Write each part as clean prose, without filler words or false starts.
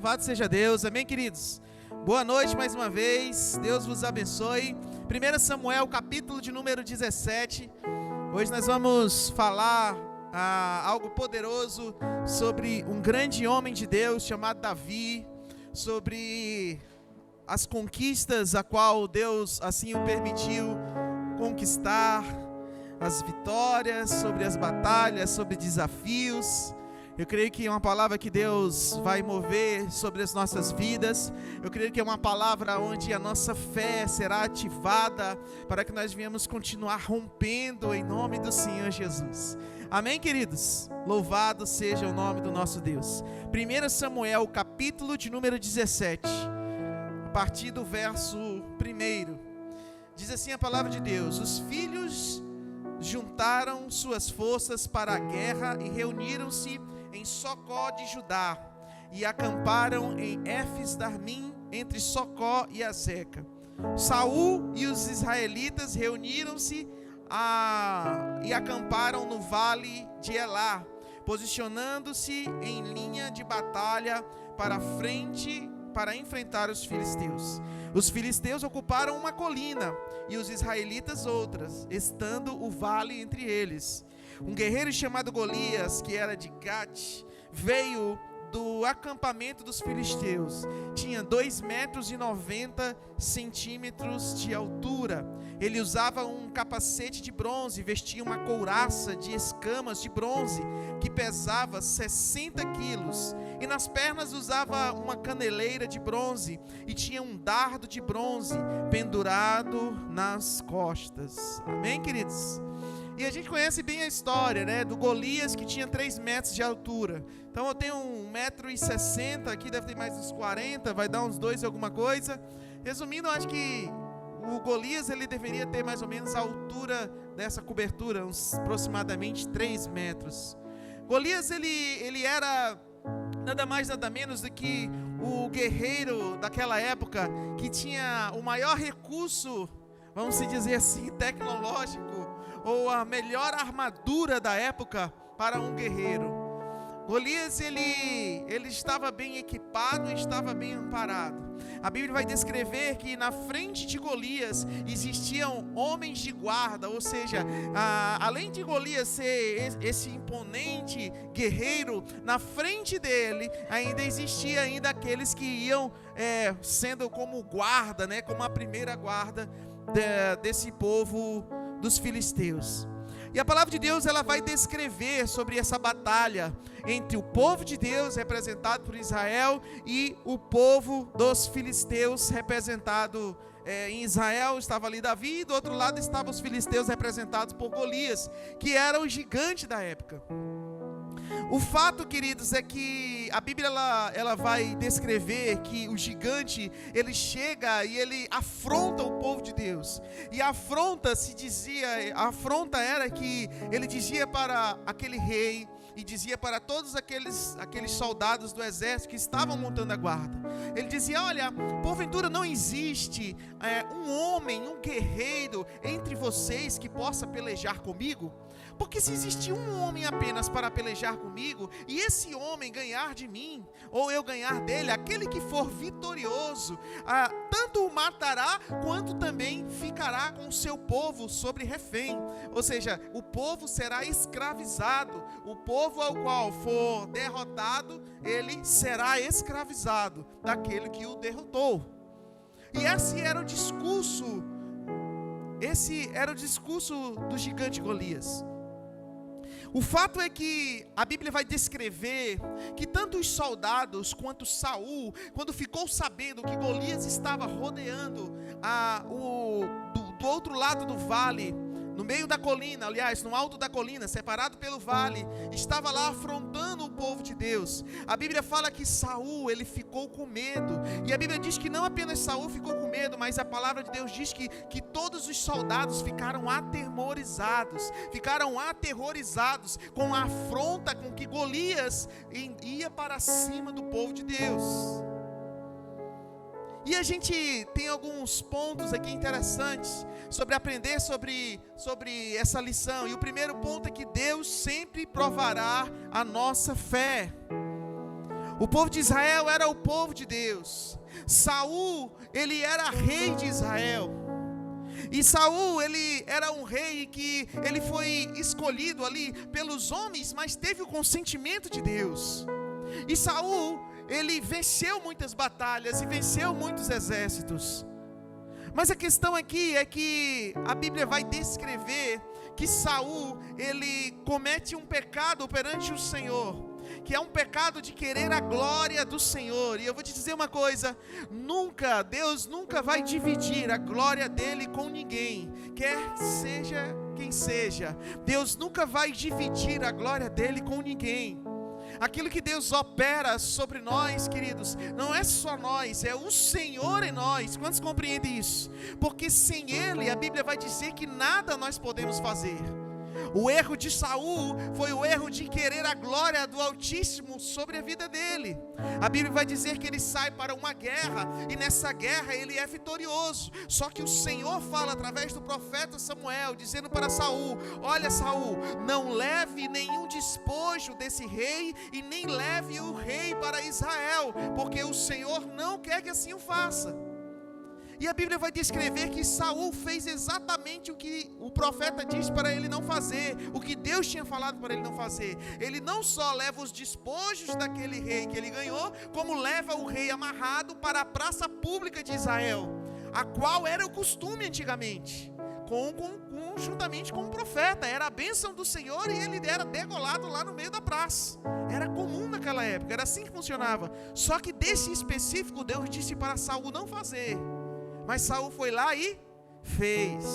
Louvado seja Deus, amém, queridos? Boa noite mais uma vez, Deus vos abençoe. 1 Samuel, capítulo de número 17. Hoje nós vamos falar algo poderoso sobre um grande homem de Deus chamado Davi, sobre as conquistas a qual Deus assim o permitiu conquistar, as vitórias, sobre as batalhas, sobre desafios. Eu creio que é uma palavra que Deus vai mover sobre as nossas vidas. Eu creio que é uma palavra onde a nossa fé será ativada para que nós venhamos continuar rompendo em nome do Senhor Jesus. Amém, queridos? Louvado seja o nome do nosso Deus. 1 Samuel, capítulo de número 17, a partir do verso 1. Diz assim a palavra de Deus: os filhos juntaram suas forças para a guerra e reuniram-se em Socó de Judá e acamparam em Éfes-Darmim, entre Socó e Azeca. Saul e os israelitas reuniram-se e acamparam no vale de Elá, posicionando-se em linha de batalha para enfrentar os filisteus. Os filisteus ocuparam uma colina e os israelitas outras, estando o vale entre eles. Um guerreiro chamado Golias, que era de Gate, veio do acampamento dos filisteus. Tinha 2,90 metros de altura. Ele usava um capacete de bronze, vestia uma couraça de escamas de bronze, que pesava 60 quilos. E nas pernas usava uma caneleira de bronze, e tinha um dardo de bronze pendurado nas costas. Amém, queridos? E a gente conhece bem a história, né, do Golias, que tinha 3 metros de altura. Então eu tenho 1,60 m, aqui deve ter mais uns 40, vai dar uns 2 e alguma coisa. Resumindo, eu acho que o Golias ele deveria ter mais ou menos a altura dessa cobertura, uns aproximadamente 3 metros. Golias ele era nada mais nada menos do que o guerreiro daquela época que tinha o maior recurso, vamos dizer assim, tecnológico, ou a melhor armadura da época para um guerreiro. Golias ele estava bem equipado e estava bem amparado. A Bíblia vai descrever que na frente de Golias existiam homens de guarda, ou seja, além de Golias ser esse imponente guerreiro, na frente dele ainda existia aqueles que iam sendo como guarda, né, como a primeira guarda desse povo dos filisteus. E a palavra de Deus ela vai descrever sobre essa batalha entre o povo de Deus, representado por Israel, e o povo dos filisteus, representado em Israel estava ali Davi, e do outro lado estavam os filisteus, representados por Golias, que era o gigante da época. O fato, queridos, é que a Bíblia ela vai descrever que o gigante, ele chega e ele afronta o povo de Deus. E a afronta era que ele dizia para aquele rei e dizia para todos aqueles soldados do exército que estavam montando a guarda. Ele dizia: olha, porventura não existe um homem, um guerreiro entre vocês que possa pelejar comigo? Porque se existe um homem apenas para pelejar comigo, e esse homem ganhar de mim, ou eu ganhar dele, aquele que for vitorioso, tanto o matará, quanto também ficará com o seu povo sobre refém. Ou seja, o povo será escravizado. O povo ao qual for derrotado, ele será escravizado daquele que o derrotou. E esse era o discurso do gigante Golias. O fato é que a Bíblia vai descrever que tanto os soldados quanto Saul, quando ficou sabendo que Golias estava rodeando do outro lado do vale, no meio da colina, aliás, no alto da colina, separado pelo vale, estava lá afrontando o povo de Deus. A Bíblia fala que Saul, ele ficou com medo. E a Bíblia diz que não apenas Saul ficou com medo, mas a palavra de Deus diz que todos os soldados ficaram aterrorizados com a afronta com que Golias ia para cima do povo de Deus. E a gente tem alguns pontos aqui interessantes sobre aprender sobre essa lição. E o primeiro ponto é que Deus sempre provará a nossa fé. O povo de Israel era o povo de Deus. Saul, ele era rei de Israel. E Saul, ele era um rei que ele foi escolhido ali pelos homens, mas teve o consentimento de Deus. E Saul, ele venceu muitas batalhas e venceu muitos exércitos. Mas a questão aqui é que a Bíblia vai descrever que Saul, ele comete um pecado perante o Senhor, que é um pecado de querer a glória do Senhor. E eu vou te dizer uma coisa: Deus nunca vai dividir a glória dele com ninguém, quer seja quem seja. Deus nunca vai dividir a glória dele com ninguém. Aquilo que Deus opera sobre nós, queridos, não é só nós, é o Senhor em nós. Quantos compreendem isso? Porque sem Ele, a Bíblia vai dizer que nada nós podemos fazer. O erro de Saul foi o erro de querer a glória do Altíssimo sobre a vida dele. A Bíblia vai dizer que ele sai para uma guerra, e nessa guerra ele é vitorioso. Só que o Senhor fala através do profeta Samuel, dizendo para Saul: olha, Saul, não leve nenhum despojo desse rei, e nem leve o rei para Israel, porque o Senhor não quer que assim o faça. E a Bíblia vai descrever que Saul fez exatamente o que o profeta disse para ele não fazer, o que Deus tinha falado para ele não fazer. Ele não só leva os despojos daquele rei que ele ganhou, como leva o rei amarrado para a praça pública de Israel, a qual era o costume antigamente, juntamente com o profeta. Era a bênção do Senhor e ele era degolado lá no meio da praça. Era comum naquela época, era assim que funcionava. Só que desse específico Deus disse para Saul não fazer. Mas Saul foi lá e fez.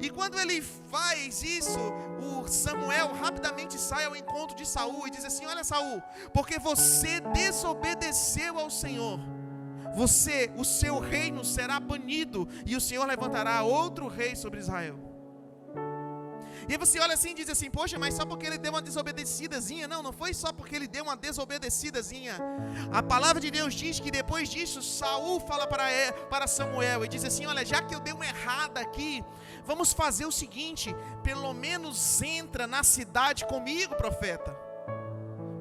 E quando ele faz isso, o Samuel rapidamente sai ao encontro de Saul e diz assim: olha, Saul, porque você desobedeceu ao Senhor, o seu reino será banido, e o Senhor levantará outro rei sobre Israel. E aí você olha assim e diz assim: poxa, mas só porque ele deu uma desobedecidazinha? Não foi só porque ele deu uma desobedecidazinha. A palavra de Deus diz que depois disso, Saul fala para Samuel e diz assim: olha, já que eu dei uma errada aqui, vamos fazer o seguinte, pelo menos entra na cidade comigo, profeta,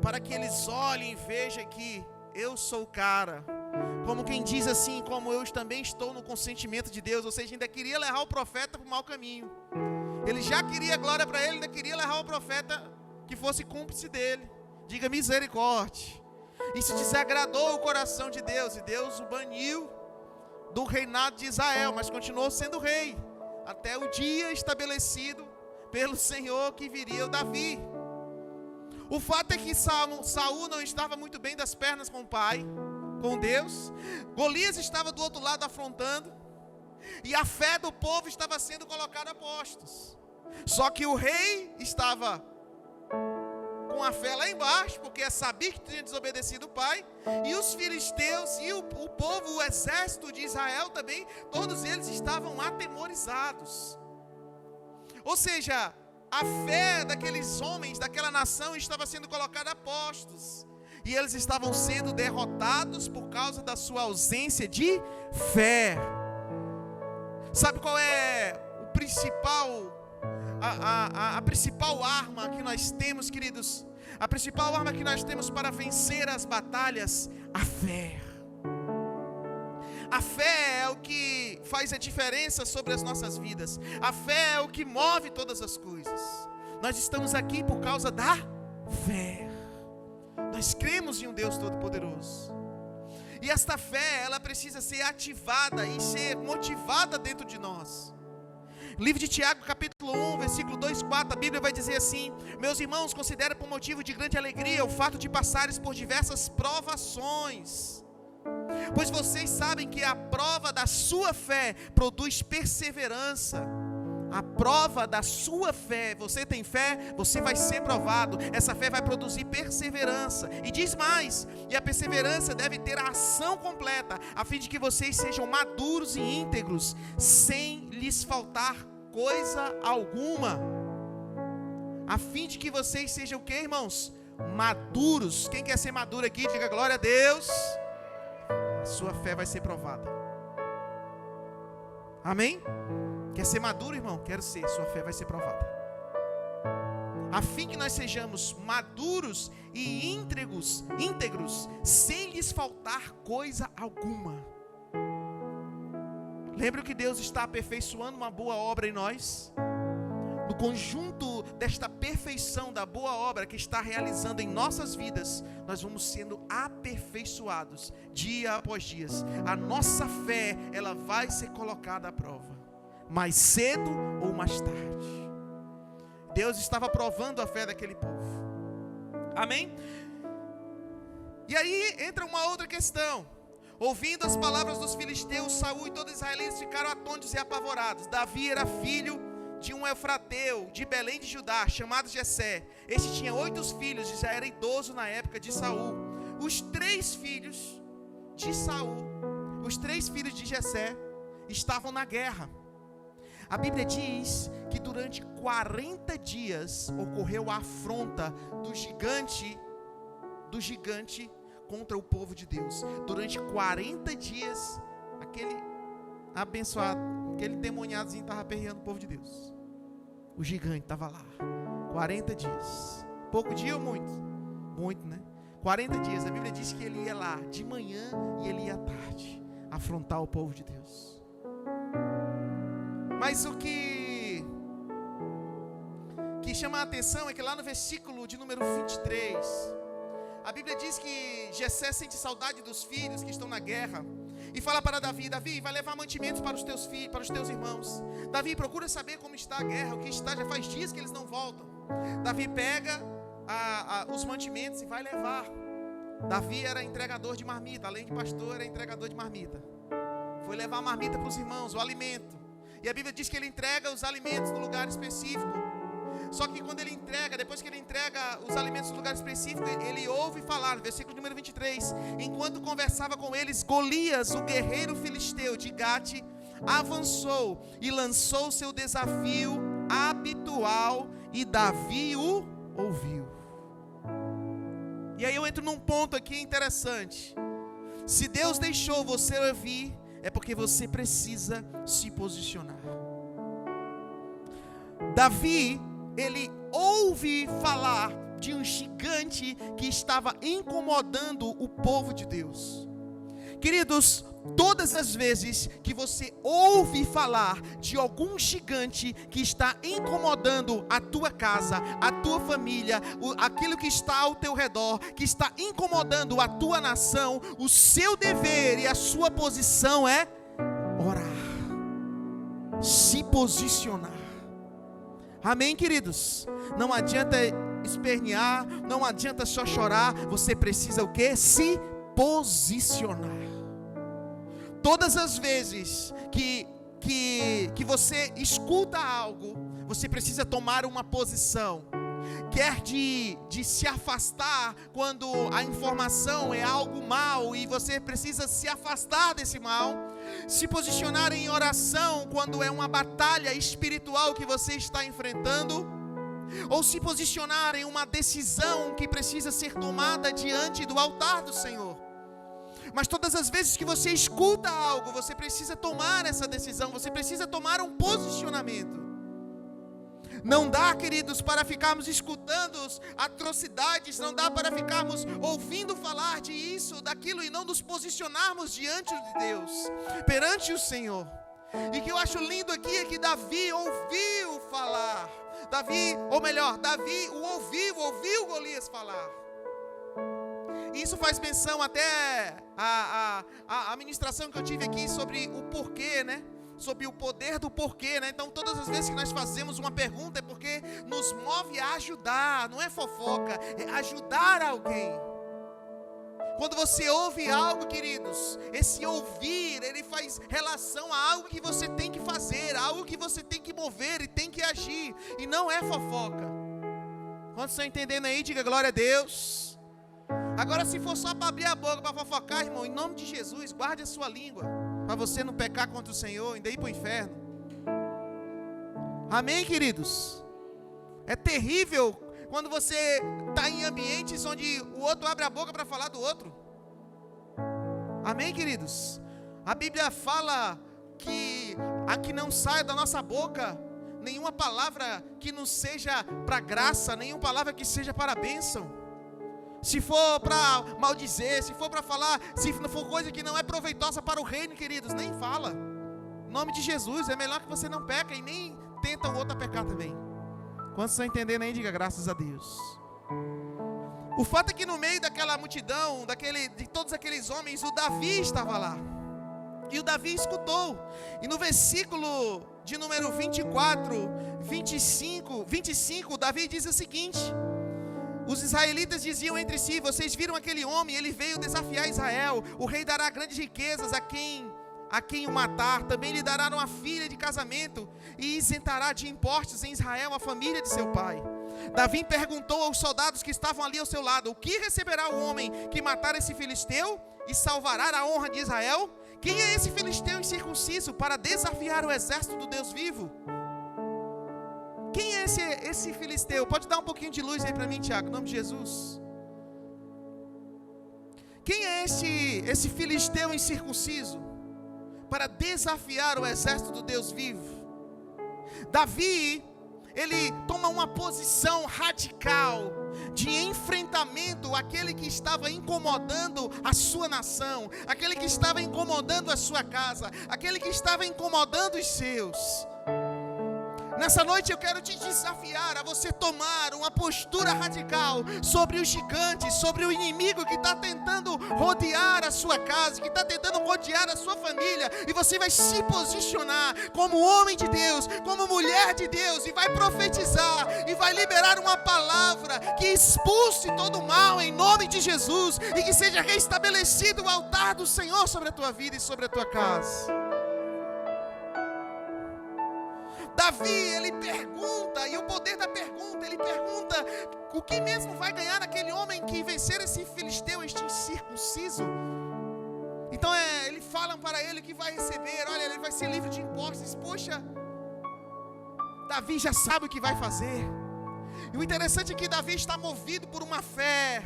para que eles olhem e vejam que eu sou o cara. Como quem diz assim, como eu também estou no consentimento de Deus. Ou seja, ainda queria levar o profeta para o mau caminho. Ele já queria glória para ele, ainda queria levar o profeta que fosse cúmplice dele. Diga misericórdia. Isso desagradou o coração de Deus, e Deus o baniu do reinado de Israel, mas continuou sendo rei, até o dia estabelecido pelo Senhor que viria o Davi. O fato é que Saul não estava muito bem das pernas com o pai, com Deus. Golias estava do outro lado afrontando, e a fé do povo estava sendo colocada a postos. Só que o rei estava com a fé lá embaixo, porque sabia que tinha desobedecido o pai. E os filisteus e o povo, o exército de Israel também, todos eles estavam atemorizados. Ou seja, a fé daqueles homens, daquela nação, estava sendo colocada a postos. E eles estavam sendo derrotados por causa da sua ausência de fé. Sabe qual é o principal, a principal arma que nós temos, queridos? A principal arma que nós temos para vencer as batalhas? A fé. A fé é o que faz a diferença sobre as nossas vidas. A fé é o que move todas as coisas. Nós estamos aqui por causa da fé. Nós cremos em um Deus Todo-Poderoso. E esta fé, ela precisa ser ativada e ser motivada dentro de nós. Livro de Tiago, capítulo 1, versículo 2, 4, a Bíblia vai dizer assim: meus irmãos, considerem por motivo de grande alegria o fato de passares por diversas provações, pois vocês sabem que a prova da sua fé produz perseverança. A prova da sua fé, você tem fé, você vai ser provado. Essa fé vai produzir perseverança. E diz mais: e a perseverança deve ter a ação completa, a fim de que vocês sejam maduros e íntegros, sem lhes faltar coisa alguma. A fim de que vocês sejam o que, irmãos? Maduros. Quem quer ser maduro aqui, diga glória a Deus. A sua fé vai ser provada. Amém? Quer ser maduro, irmão? Quero ser. Sua fé vai ser provada. a fim que nós sejamos maduros e íntegros, sem lhes faltar coisa alguma. Lembra que Deus está aperfeiçoando uma boa obra em nós? No conjunto desta perfeição da boa obra que está realizando em nossas vidas, nós vamos sendo aperfeiçoados dia após dia. A nossa fé, ela vai ser colocada à prova, mais cedo ou mais tarde. Deus estava provando a fé daquele povo. Amém? E aí entra uma outra questão. Ouvindo as palavras dos filisteus, Saul e todos os israelitas ficaram atônitos e apavorados. Davi era filho de um Efrateu, de Belém de Judá, chamado Jessé. Este tinha 8 filhos e já era idoso na época de Saul. Os 3 filhos de Saul, os 3 filhos de Jessé, estavam na guerra. A Bíblia diz que durante 40 dias ocorreu a afronta do gigante contra o povo de Deus. Durante 40 dias, aquele abençoado, aquele demoniadozinho estava perreando o povo de Deus. O gigante estava lá. 40 dias. Pouco dia ou muito? Muito, né? 40 dias. A Bíblia diz que ele ia lá de manhã e ele ia à tarde afrontar o povo de Deus. Mas o que chama a atenção é que lá no versículo de número 23, a Bíblia diz que Jessé sente saudade dos filhos que estão na guerra e fala para Davi: Davi, vai levar mantimentos para os teus filhos, para os teus irmãos. Davi, procura saber como está a guerra, o que está, já faz dias que eles não voltam. Davi pega os mantimentos e vai levar. Davi era entregador de marmita, além de pastor, era entregador de marmita. Foi levar a marmita para os irmãos, o alimento. E a Bíblia diz que ele entrega os alimentos no lugar específico. Só que quando ele entrega, depois que ele entrega os alimentos no lugar específico, ele ouve falar, versículo número 23, enquanto conversava com eles, Golias, o guerreiro filisteu de Gate, avançou e lançou seu desafio habitual, e Davi o ouviu. E aí eu entro num ponto aqui interessante. Se Deus deixou você ouvir, é porque você precisa se posicionar. Davi, ele ouve falar de um gigante que estava incomodando o povo de Deus. Queridos, todas as vezes que você ouve falar de algum gigante que está incomodando a tua casa, a tua família, aquilo que está ao teu redor, que está incomodando a tua nação, o seu dever e a sua posição é orar, se posicionar. Amém, queridos? Não adianta espernear, não adianta só chorar, você precisa o quê? Se posicionar. Todas as vezes que você escuta algo, você precisa tomar uma posição. Quer de se afastar quando a informação é algo mal e você precisa se afastar desse mal. Se posicionar em oração quando é uma batalha espiritual que você está enfrentando. Ou se posicionar em uma decisão que precisa ser tomada diante do altar do Senhor. Mas todas as vezes que você escuta algo, você precisa tomar essa decisão, você precisa tomar um posicionamento. Não dá, queridos, para ficarmos escutando atrocidades, não dá para ficarmos ouvindo falar de isso, daquilo e não nos posicionarmos diante de Deus, perante o Senhor. E o que eu acho lindo aqui é que Davi ouviu falar. Davi ouviu Golias falar. Isso faz menção até a ministração que eu tive aqui sobre o porquê, né? Sobre o poder do porquê, né? Então todas as vezes que nós fazemos uma pergunta é porque nos move a ajudar, não é fofoca, é ajudar alguém. Quando você ouve algo, queridos, esse ouvir, ele faz relação a algo que você tem que fazer, algo que você tem que mover e tem que agir, e não é fofoca. Quantos estão entendendo aí? Diga glória a Deus. Agora, se for só para abrir a boca para fofocar, irmão, em nome de Jesus, guarde a sua língua, para você não pecar contra o Senhor, ainda ir para o inferno. Amém, queridos? É terrível quando você está em ambientes onde o outro abre a boca para falar do outro. Amém, queridos? A Bíblia fala que a que não sai da nossa boca nenhuma palavra que não seja para graça, nenhuma palavra que seja para a bênção. Se for para maldizer, se for para falar, se não for coisa que não é proveitosa para o reino, queridos, nem fala. Em nome de Jesus, é melhor que você não peca e nem tenta o outro a pecar também. Quantos estão entendendo aí, diga graças a Deus. O fato é que no meio daquela multidão, de todos aqueles homens, o Davi estava lá. E o Davi escutou. E no versículo de número 25, Davi diz o seguinte: os israelitas diziam entre si: vocês viram aquele homem? Ele veio desafiar Israel. O rei dará grandes riquezas a quem o matar. Também lhe dará uma filha de casamento e isentará de impostos em Israel a família de seu pai. Davi perguntou aos soldados que estavam ali ao seu lado: o que receberá o homem que matar esse filisteu e salvará a honra de Israel? Quem é esse filisteu incircunciso para desafiar o exército do Deus vivo? Quem é esse filisteu? Pode dar um pouquinho de luz aí para mim, Tiago, em nome de Jesus. Quem é esse filisteu incircunciso para desafiar o exército do Deus vivo? Davi, ele toma uma posição radical de enfrentamento àquele que estava incomodando a sua nação, aquele que estava incomodando a sua casa, aquele que estava incomodando os seus. Nessa noite eu quero te desafiar a você tomar uma postura radical sobre os gigantes, sobre o inimigo que está tentando rodear a sua casa, que está tentando rodear a sua família, e você vai se posicionar como homem de Deus, como mulher de Deus, e vai profetizar, e vai liberar uma palavra que expulse todo o mal em nome de Jesus, e que seja restabelecido o altar do Senhor sobre a tua vida e sobre a tua casa. Davi, ele pergunta, e o poder da pergunta, ele pergunta o que mesmo vai ganhar aquele homem que vencer esse filisteu, este incircunciso. Então eles falam para ele que vai receber, olha, ele vai ser livre de impostos. Poxa, Davi já sabe o que vai fazer. E o interessante é que Davi está movido por uma fé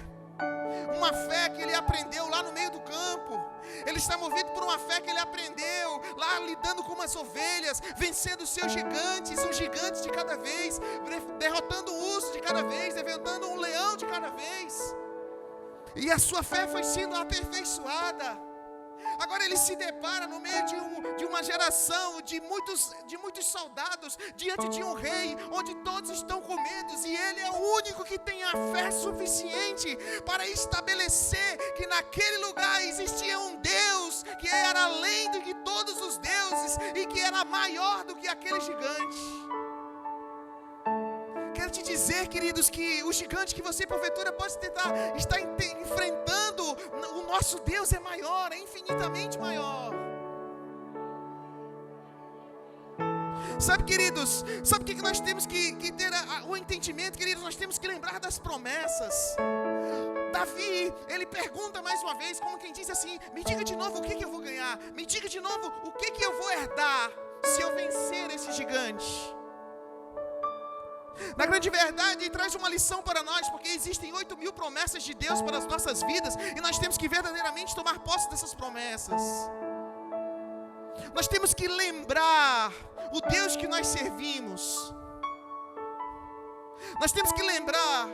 que ele aprendeu lá no meio do campo. Ele está movido por uma fé que ele aprendeu lá lidando com umas ovelhas, vencendo os seus gigantes, um gigante de cada vez, derrotando um urso de cada vez, derrotando um leão de cada vez. E a sua fé foi sendo aperfeiçoada. Agora ele se depara no meio de uma geração de muitos soldados, diante de um rei, onde todos estão com medo, e ele é o único que tem a fé suficiente para estabelecer que naquele lugar existia um Deus que era além de todos os deuses e que era maior do que aquele gigante. Quero te dizer, queridos, que o gigante que você porventura pode estar enfrentando, o nosso Deus é maior, é infinitamente maior. Sabe, queridos, sabe o que nós temos que ter o entendimento, queridos? Nós temos que lembrar das promessas. Davi, ele pergunta mais uma vez, como quem diz assim: me diga de novo o que eu vou ganhar, me diga de novo o que eu vou herdar se eu vencer esse gigante. Na grande verdade, traz uma lição para nós, porque existem 8.000 promessas de Deus para as nossas vidas, e nós temos que verdadeiramente tomar posse dessas promessas. Nós temos que lembrar o Deus que nós servimos. Nós temos que lembrar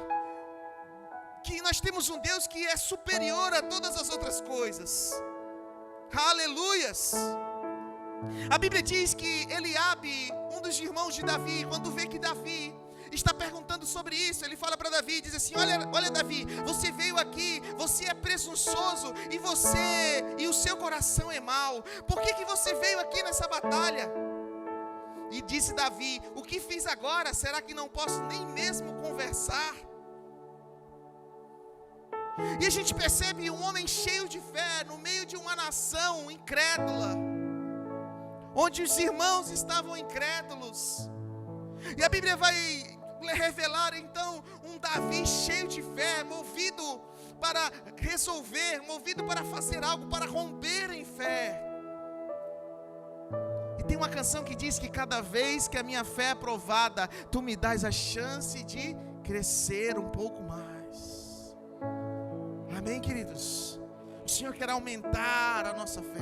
que nós temos um Deus que é superior a todas as outras coisas. Aleluias! A Bíblia diz que Eliabe, um dos irmãos de Davi, quando vê que Davi está perguntando sobre isso, ele fala para Davi, diz assim: olha Davi, você veio aqui, você é presunçoso e o seu coração é mau. Por que você veio aqui nessa batalha? E disse Davi: o que fiz agora? Será que não posso nem mesmo conversar? E a gente percebe um homem cheio de fé no meio de uma nação incrédula, onde os irmãos estavam incrédulos. E a Bíblia vai revelar então um Davi cheio de fé, movido para resolver, movido para fazer algo, para romper em fé. E tem uma canção que diz que cada vez que a minha fé é provada, tu me dás a chance de crescer um pouco mais. Amém, queridos? O Senhor quer aumentar a nossa fé.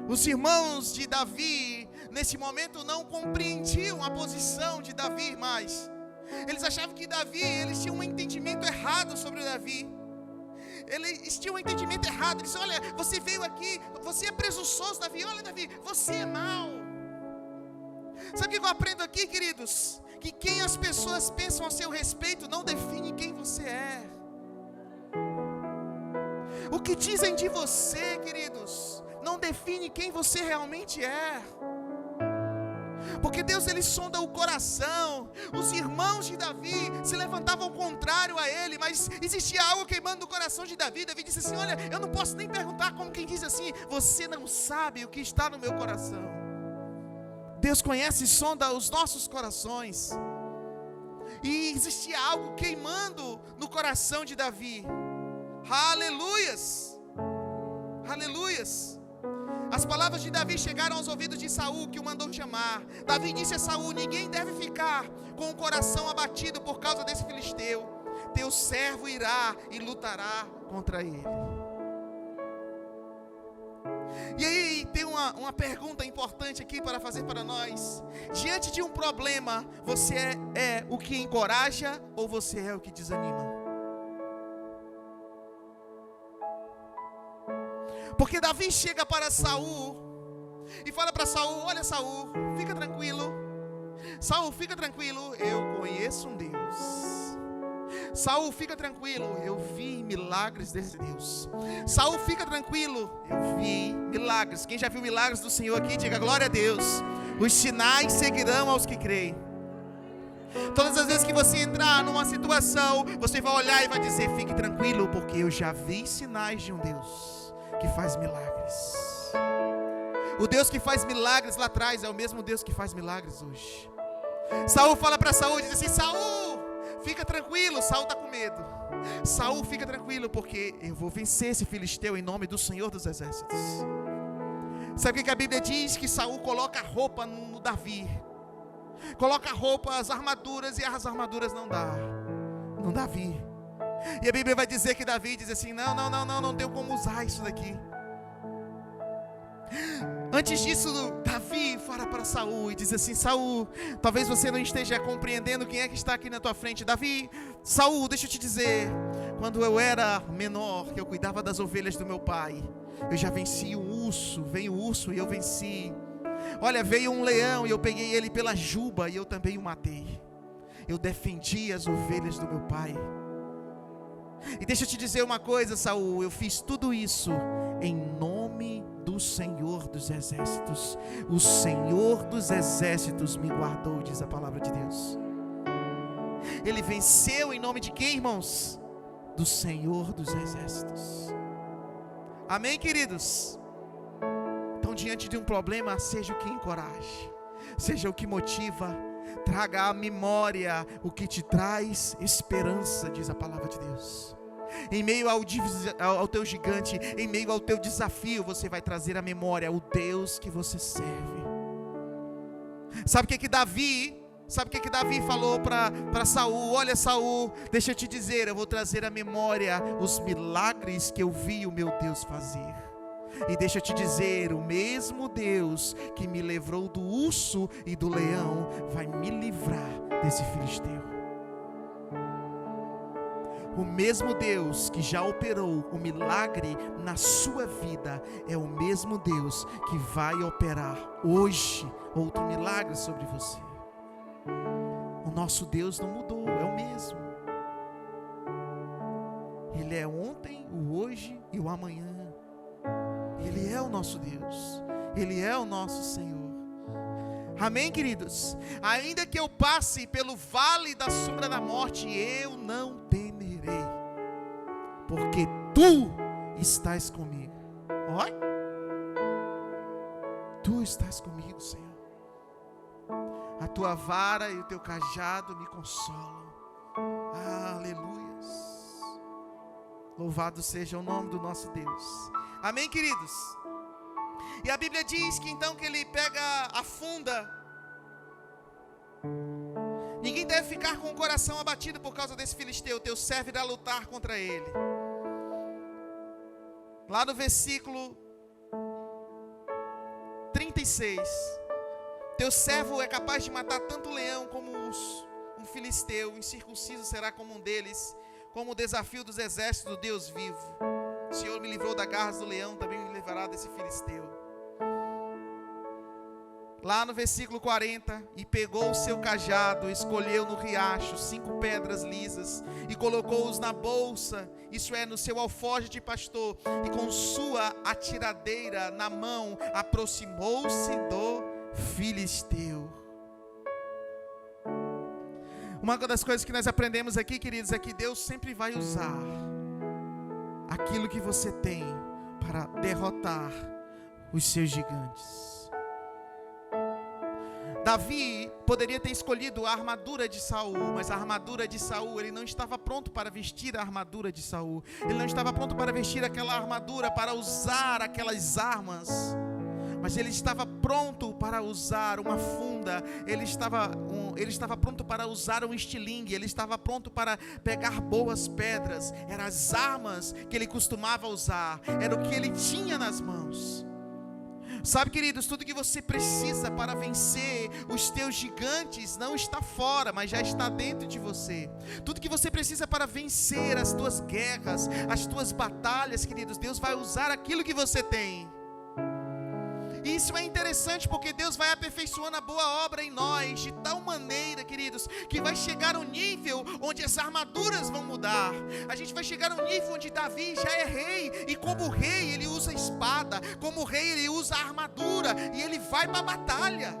Os irmãos de Davi, nesse momento, não compreendiam a posição de Davi mais. Eles achavam que Davi, eles tinham um entendimento errado sobre Davi. Eles tinham um entendimento errado. Eles disseram: olha, você veio aqui, você é presunçoso, Davi. Olha, Davi, você é mau. Sabe o que eu aprendo aqui, queridos? Que quem as pessoas pensam a seu respeito não define quem você é. O que dizem de você, queridos, não define quem você realmente é. Porque Deus, ele sonda o coração. Os irmãos de Davi se levantavam contrário a ele, mas existia algo queimando no coração de Davi. Davi disse assim: olha, eu não posso nem perguntar, como quem diz assim: você não sabe o que está no meu coração. Deus conhece e sonda os nossos corações. E existia algo queimando no coração de Davi. Aleluias, aleluias. As palavras de Davi chegaram aos ouvidos de Saul, que o mandou chamar. Davi disse a Saul: ninguém deve ficar com o coração abatido por causa desse filisteu. Teu servo irá e lutará contra ele. E aí tem uma pergunta importante aqui para fazer para nós. Diante de um problema, você é o que encoraja ou você é o que desanima? Porque Davi chega para Saul e fala para Saul: olha, Saul, fica tranquilo. Saul, fica tranquilo, eu conheço um Deus. Saul, fica tranquilo, eu vi milagres desse Deus. Saul, fica tranquilo, eu vi milagres. Quem já viu milagres do Senhor aqui, diga glória a Deus. Os sinais seguirão aos que creem. Todas as vezes que você entrar numa situação, você vai olhar e vai dizer: fique tranquilo, porque eu já vi sinais de um Deus que faz milagres. O Deus que faz milagres lá atrás é o mesmo Deus que faz milagres hoje. Saul fala para Saul, diz assim: Saul, fica tranquilo. Saul está com medo. Saul, fica tranquilo, porque eu vou vencer esse filisteu em nome do Senhor dos Exércitos. Sabe o que a Bíblia diz? Que Saul coloca a roupa no Davi, coloca a roupa, as armaduras, e as armaduras não dá no Davi. E a Bíblia vai dizer que Davi diz assim: não tenho como usar isso daqui. Antes disso, Davi fala para Saul e diz assim: Saul, talvez você não esteja compreendendo quem é que está aqui na tua frente. Davi, Saul, deixa eu te dizer, quando eu era menor, que eu cuidava das ovelhas do meu pai, eu já venci um urso. Veio o urso e eu venci. Olha, veio um leão e eu peguei ele pela juba e eu também o matei. Eu defendi as ovelhas do meu pai. E deixa eu te dizer uma coisa, Saul, eu fiz tudo isso em nome do Senhor dos Exércitos. O Senhor dos Exércitos me guardou, diz a palavra de Deus. Ele venceu em nome de quem, irmãos? Do Senhor dos Exércitos. Amém, queridos? Então, diante de um problema, seja o que encoraje, seja o que motiva, traga à memória o que te traz esperança, diz a palavra de Deus. Em meio ao teu gigante, em meio ao teu desafio, você vai trazer à memória o Deus que você serve. Sabe o que Davi falou para Saul? Olha, Saul, deixa eu te dizer, eu vou trazer à memória os milagres que eu vi o meu Deus fazer. E deixa eu te dizer, o mesmo Deus que me livrou do urso e do leão vai me livrar desse filisteu. O mesmo Deus que já operou o milagre na sua vida é o mesmo Deus que vai operar hoje outro milagre sobre você. O nosso Deus não mudou, é o mesmo. Ele é ontem, o hoje e o amanhã. Ele é o nosso Deus, Ele é o nosso Senhor. Amém, queridos? Ainda que eu passe pelo vale da sombra da morte, eu não temerei, porque Tu estás comigo. Olha, Tu estás comigo, Senhor. A Tua vara e o Teu cajado me consolam. Aleluias. Louvado seja o nome do nosso Deus. Amém, queridos? E a Bíblia diz que então que ele pega a funda. Ninguém deve ficar com o coração abatido por causa desse filisteu. Teu servo irá lutar contra ele. Lá no versículo 9:6. Teu servo é capaz de matar tanto leão como um urso. Um filisteu incircunciso será como um deles, como o desafio dos exércitos do Deus vivo. O Senhor me livrou da garra do leão, também me livrará desse filisteu. Lá no versículo 40, e pegou o seu cajado, escolheu no riacho 5 pedras lisas, e colocou-os na bolsa, isso é, no seu alforje de pastor, e com sua atiradeira na mão, aproximou-se do filisteu. Uma das coisas que nós aprendemos aqui, queridos, é que Deus sempre vai usar aquilo que você tem para derrotar os seus gigantes. Davi poderia ter escolhido a armadura de Saul, mas a armadura de Saul, ele não estava pronto para vestir a armadura de Saul. Ele não estava pronto para vestir aquela armadura, para usar aquelas armas. Mas ele estava pronto para usar uma funda, ele estava pronto para usar um estilingue, ele estava pronto para pegar boas pedras. Eram as armas que ele costumava usar, era o que ele tinha nas mãos. Sabe, queridos, tudo que você precisa para vencer os teus gigantes não está fora, mas já está dentro de você. Tudo que você precisa para vencer as tuas guerras, as tuas batalhas, queridos, Deus vai usar aquilo que você tem. E isso é interessante porque Deus vai aperfeiçoando a boa obra em nós de tal maneira, queridos, que vai chegar um nível onde as armaduras vão mudar. A gente vai chegar a um nível onde Davi já é rei, e como rei ele usa a espada, como rei ele usa a armadura, e ele vai para a batalha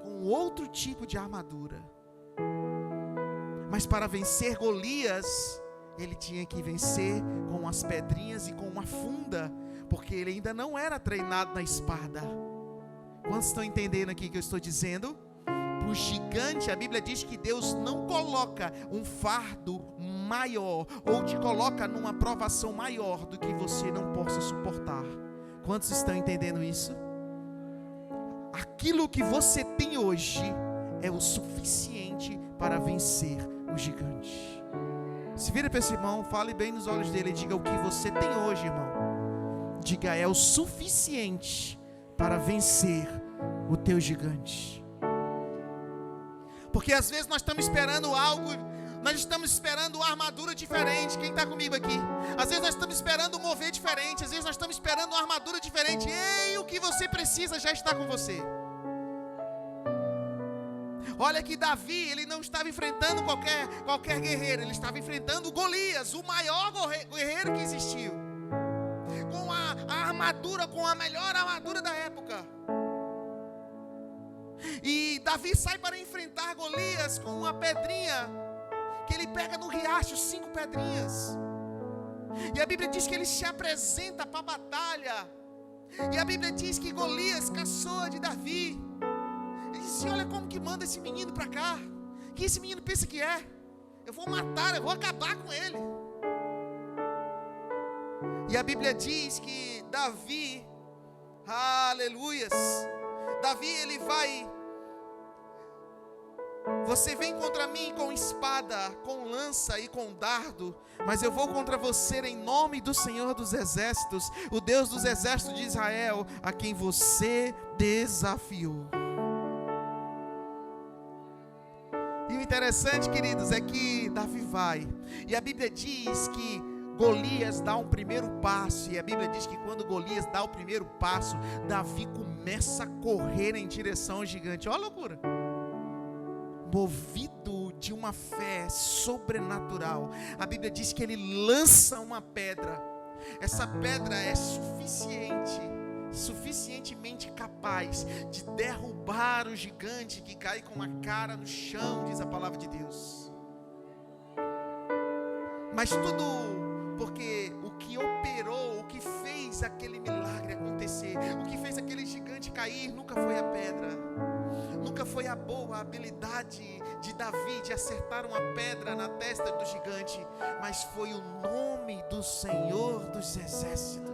com outro tipo de armadura. Mas para vencer Golias, ele tinha que vencer com as pedrinhas e com uma funda, porque ele ainda não era treinado na espada. Quantos estão entendendo aqui o que eu estou dizendo? Para o gigante, a Bíblia diz que Deus não coloca um fardo maior, ou te coloca numa provação maior do que você não possa suportar. Quantos estão entendendo isso? Aquilo que você tem hoje é o suficiente para vencer o gigante. Se vira para esse irmão, fale bem nos olhos dele e diga: o que você tem hoje, irmão, diga, é o suficiente para vencer o teu gigante. Porque às vezes nós estamos esperando algo, nós estamos esperando uma armadura diferente. Quem está comigo aqui? Às vezes nós estamos esperando um mover diferente, às vezes nós estamos esperando uma armadura diferente. Ei, o que você precisa já está com você. Olha que Davi, ele não estava enfrentando qualquer guerreiro, ele estava enfrentando Golias, o maior guerreiro que existiu, com a armadura, com a melhor armadura da época. E Davi sai para enfrentar Golias com uma pedrinha que ele pega no riacho, 5 pedrinhas. E a Bíblia diz que ele se apresenta para a batalha. E a Bíblia diz que Golias caçou de Davi. Ele disse: olha como que manda esse menino para cá. Que esse menino pensa que é? Eu vou matar, eu vou acabar com ele. E a Bíblia diz que Davi, aleluias, Davi ele vai: você vem contra mim com espada, com lança e com dardo, mas eu vou contra você em nome do Senhor dos Exércitos, o Deus dos Exércitos de Israel, a quem você desafiou. E o interessante, queridos, é que Davi vai, e a Bíblia diz que Golias dá um primeiro passo, e a Bíblia diz que quando Golias dá o primeiro passo, Davi começa a correr em direção ao gigante. Olha a loucura! Movido de uma fé sobrenatural, a Bíblia diz que ele lança uma pedra. Essa pedra é suficientemente capaz de derrubar o gigante que cai com a cara no chão, diz a palavra de Deus. Mas tudo porque o que operou, o que fez aquele milagre acontecer, o que fez aquele gigante cair, nunca foi a pedra, nunca foi a boa habilidade de Davi de acertar uma pedra na testa do gigante, mas foi o nome do Senhor dos Exércitos.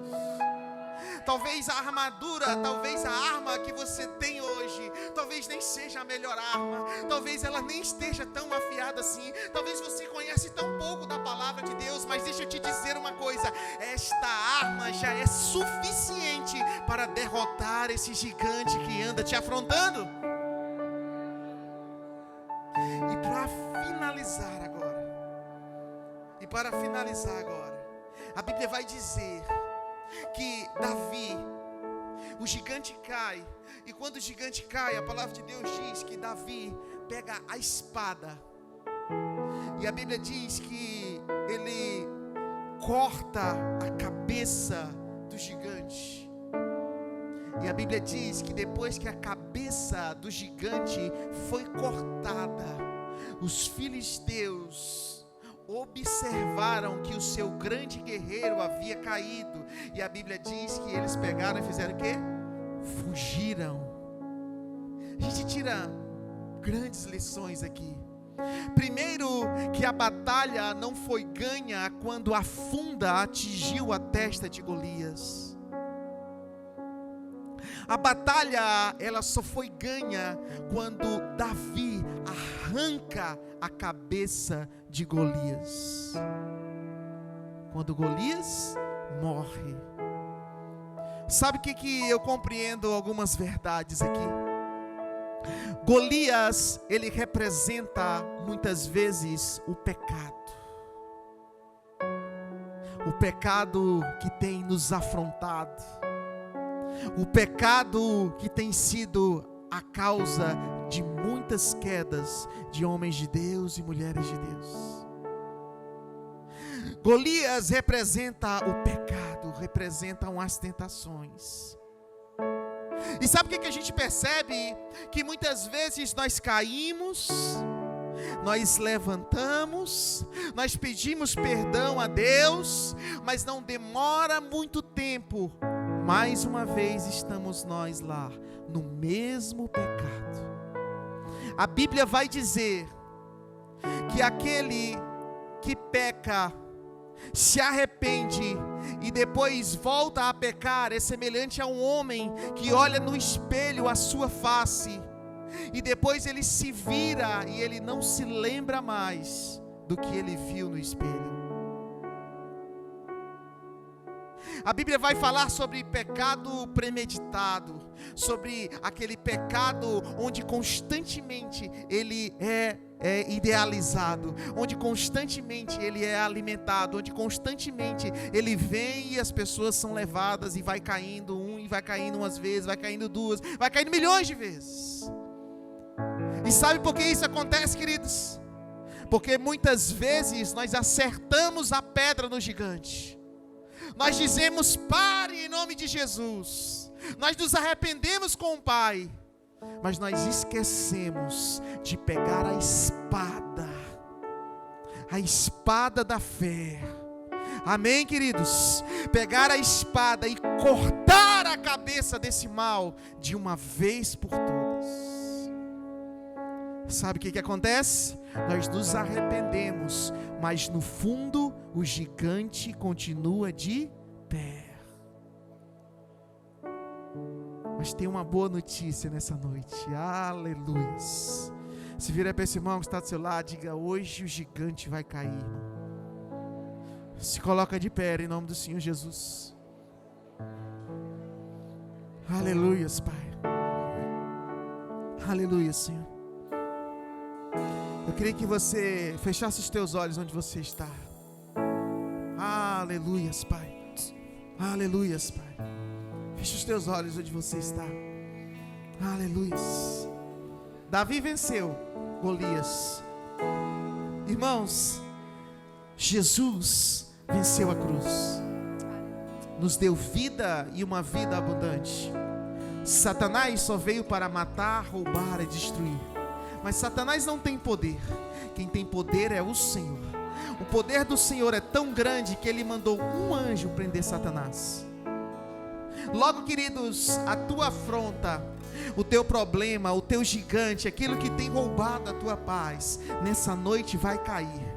Talvez a armadura, talvez a arma que você tem hoje, talvez nem seja a melhor arma, talvez ela nem esteja tão afiada assim, talvez você conhece tão pouco da palavra de Deus, mas deixa eu te dizer uma coisa: esta arma já é suficiente para derrotar esse gigante que anda te afrontando. E para finalizar agora, a Bíblia vai dizer que Davi, o gigante cai, e quando o gigante cai, a palavra de Deus diz que Davi pega a espada, e a Bíblia diz que ele corta a cabeça do gigante. E a Bíblia diz que depois que a cabeça do gigante foi cortada, os filisteus observaram que o seu grande guerreiro havia caído. E a Bíblia diz que eles pegaram e fizeram o quê? Fugiram. A gente tira grandes lições aqui. Primeiro, que a batalha não foi ganha quando a funda atingiu a testa de Golias. A batalha, ela só foi ganha quando Davi arranca a cabeça de Golias. Quando Golias morre. Sabe o que eu compreendo algumas verdades aqui? Golias, ele representa muitas vezes o pecado. O pecado que tem nos afrontado. O pecado que tem sido a causa de muitas quedas de homens de Deus e mulheres de Deus. Golias representa o pecado, representam as tentações. E sabe o que a gente percebe? Que muitas vezes nós caímos, nós levantamos, nós pedimos perdão a Deus, mas não demora muito tempo. Mais uma vez estamos nós lá, no mesmo pecado. A Bíblia vai dizer que aquele que peca, se arrepende e depois volta a pecar, é semelhante a um homem que olha no espelho a sua face e depois ele se vira e ele não se lembra mais do que ele viu no espelho. A Bíblia vai falar sobre pecado premeditado, sobre aquele pecado onde constantemente ele é idealizado, onde constantemente ele é alimentado, onde constantemente ele vem e as pessoas são levadas e vai caindo e vai caindo umas vezes, vai caindo duas, vai caindo milhões de vezes. E sabe por que isso acontece, queridos? Porque muitas vezes nós acertamos a pedra no gigante. Nós dizemos: pare em nome de Jesus. Nós nos arrependemos com o Pai, mas nós esquecemos de pegar a espada da fé. Amém, queridos? Pegar a espada e cortar a cabeça desse mal de uma vez por todas. Sabe o que acontece? Nós nos arrependemos, mas no fundo o gigante continua de pé. Mas tem uma boa notícia nessa noite. Aleluias. Se vira para esse irmão que está do seu lado, diga: hoje o gigante vai cair, irmão. Se coloca de pé em nome do Senhor Jesus. Aleluias, Pai. Aleluia, Senhor. Eu queria que você fechasse os teus olhos onde você está. Aleluias, Pai. Aleluias, Pai. Feche os teus olhos onde você está. Aleluias. Davi venceu Golias. Irmãos, Jesus venceu a cruz. Nos deu vida e uma vida abundante. Satanás só veio para matar, roubar e destruir. Mas Satanás não tem poder. Quem tem poder é o Senhor. O poder do Senhor é tão grande que Ele mandou um anjo prender Satanás. Logo, queridos, a tua afronta, o teu problema, o teu gigante, aquilo que tem roubado a tua paz, nessa noite vai cair.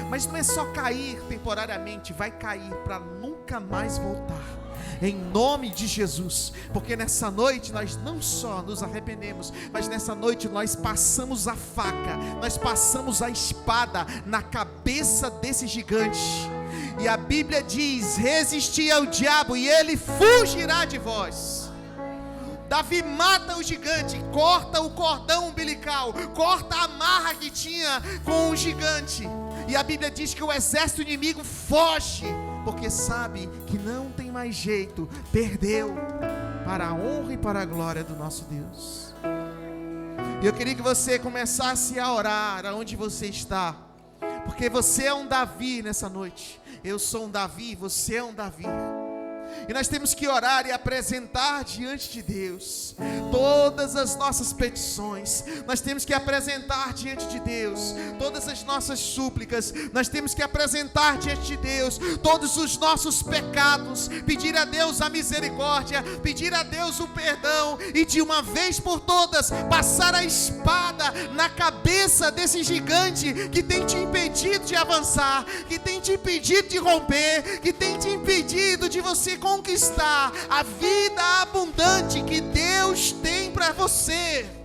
Mas não é só cair temporariamente, vai cair para nunca mais voltar. Em nome de Jesus, porque nessa noite nós não só nos arrependemos, mas nessa noite nós passamos a faca, nós passamos a espada na cabeça desse gigante. E a Bíblia diz: resisti ao diabo e ele fugirá de vós. Davi mata o gigante, corta o cordão umbilical, corta a amarra que tinha com o gigante. E a Bíblia diz que o exército inimigo foge, porque sabe que não tem mais jeito, perdeu, para a honra e para a glória do nosso Deus. E eu queria que você começasse a orar aonde você está, porque você é um Davi nessa noite. Eu sou um Davi, você é um Davi. E nós temos que orar e apresentar diante de Deus todas as nossas petições. Nós temos que apresentar diante de Deus todas as nossas súplicas. Nós temos que apresentar diante de Deus todos os nossos pecados, pedir a Deus a misericórdia, pedir a Deus o perdão, e de uma vez por todas passar a espada na cabeça desse gigante que tem te impedido de avançar, que tem te impedido de romper, que tem te impedido de você conquistar a vida abundante que Deus tem para você.